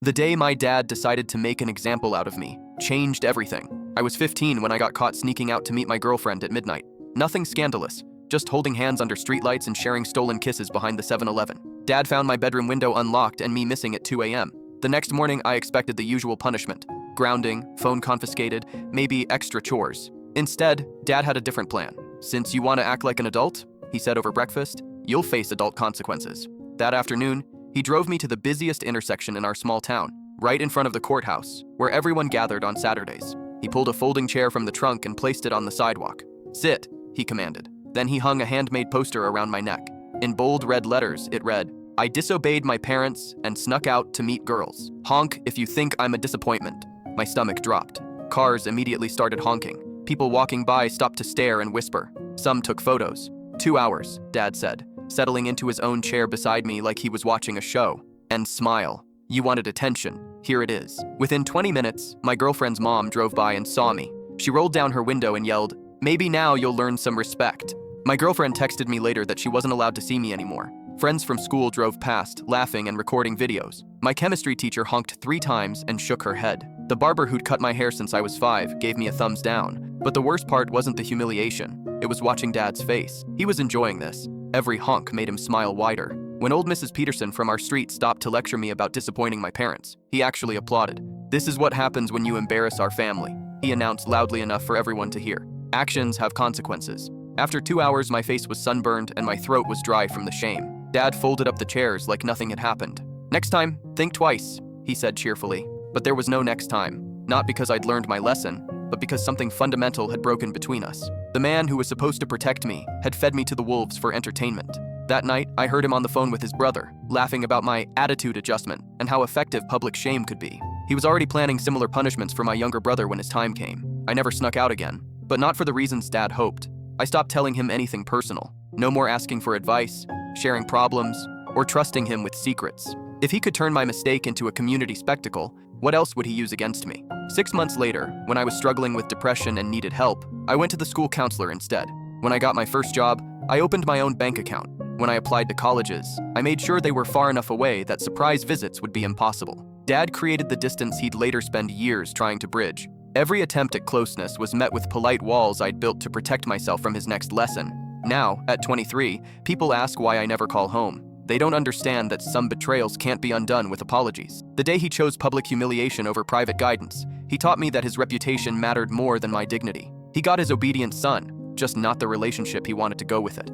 The day my dad decided to make an example out of me changed everything. I was 15 when I got caught sneaking out to meet my girlfriend at midnight. Nothing scandalous, just holding hands under streetlights and sharing stolen kisses behind the 7-Eleven. Dad found my bedroom window unlocked and me missing at 2 a.m. The next morning, I expected the usual punishment: grounding, phone confiscated, maybe extra chores. Instead, Dad had a different plan. "Since you want to act like an adult," he said over breakfast, "you'll face adult consequences." That afternoon, he drove me to the busiest intersection in our small town, right in front of the courthouse, where everyone gathered on Saturdays. He pulled a folding chair from the trunk and placed it on the sidewalk. "Sit," he commanded. Then he hung a handmade poster around my neck. In bold red letters, it read, "I disobeyed my parents and snuck out to meet girls. Honk if you think I'm a disappointment." My stomach dropped. Cars immediately started honking. People walking by stopped to stare and whisper. Some took photos. 2 hours, Dad said, settling into his own chair beside me like he was watching a show. And smile. "You wanted attention. Here it is." Within 20 minutes, my girlfriend's mom drove by and saw me. She rolled down her window and yelled, "Maybe now you'll learn some respect." My girlfriend texted me later that she wasn't allowed to see me anymore. Friends from school drove past, laughing and recording videos. My chemistry teacher honked 3 times and shook her head. The barber who'd cut my hair since I was 5 gave me a thumbs down. But the worst part wasn't the humiliation. It was watching Dad's face. He was enjoying this. Every honk made him smile wider. When old Mrs. Peterson from our street stopped to lecture me about disappointing my parents, he actually applauded. "This is what happens when you embarrass our family," he announced loudly enough for everyone to hear. "Actions have consequences." After 2 hours, my face was sunburned and my throat was dry from the shame. Dad folded up the chairs like nothing had happened. "Next time, think twice," he said cheerfully. But there was no next time. Not because I'd learned my lesson, but because something fundamental had broken between us. The man who was supposed to protect me had fed me to the wolves for entertainment. That night, I heard him on the phone with his brother, laughing about my attitude adjustment and how effective public shame could be. He was already planning similar punishments for my younger brother when his time came. I never snuck out again, but not for the reasons Dad hoped. I stopped telling him anything personal. No more asking for advice, sharing problems, or trusting him with secrets. If he could turn my mistake into a community spectacle, what else would he use against me? 6 months later, when I was struggling with depression and needed help, I went to the school counselor instead. When I got my first job, I opened my own bank account. When I applied to colleges, I made sure they were far enough away that surprise visits would be impossible. Dad created the distance he'd later spend years trying to bridge. Every attempt at closeness was met with polite walls I'd built to protect myself from his next lesson. Now, at 23, people ask why I never call home. They don't understand that some betrayals can't be undone with apologies. The day he chose public humiliation over private guidance, he taught me that his reputation mattered more than my dignity. He got his obedient son, just not the relationship he wanted to go with it.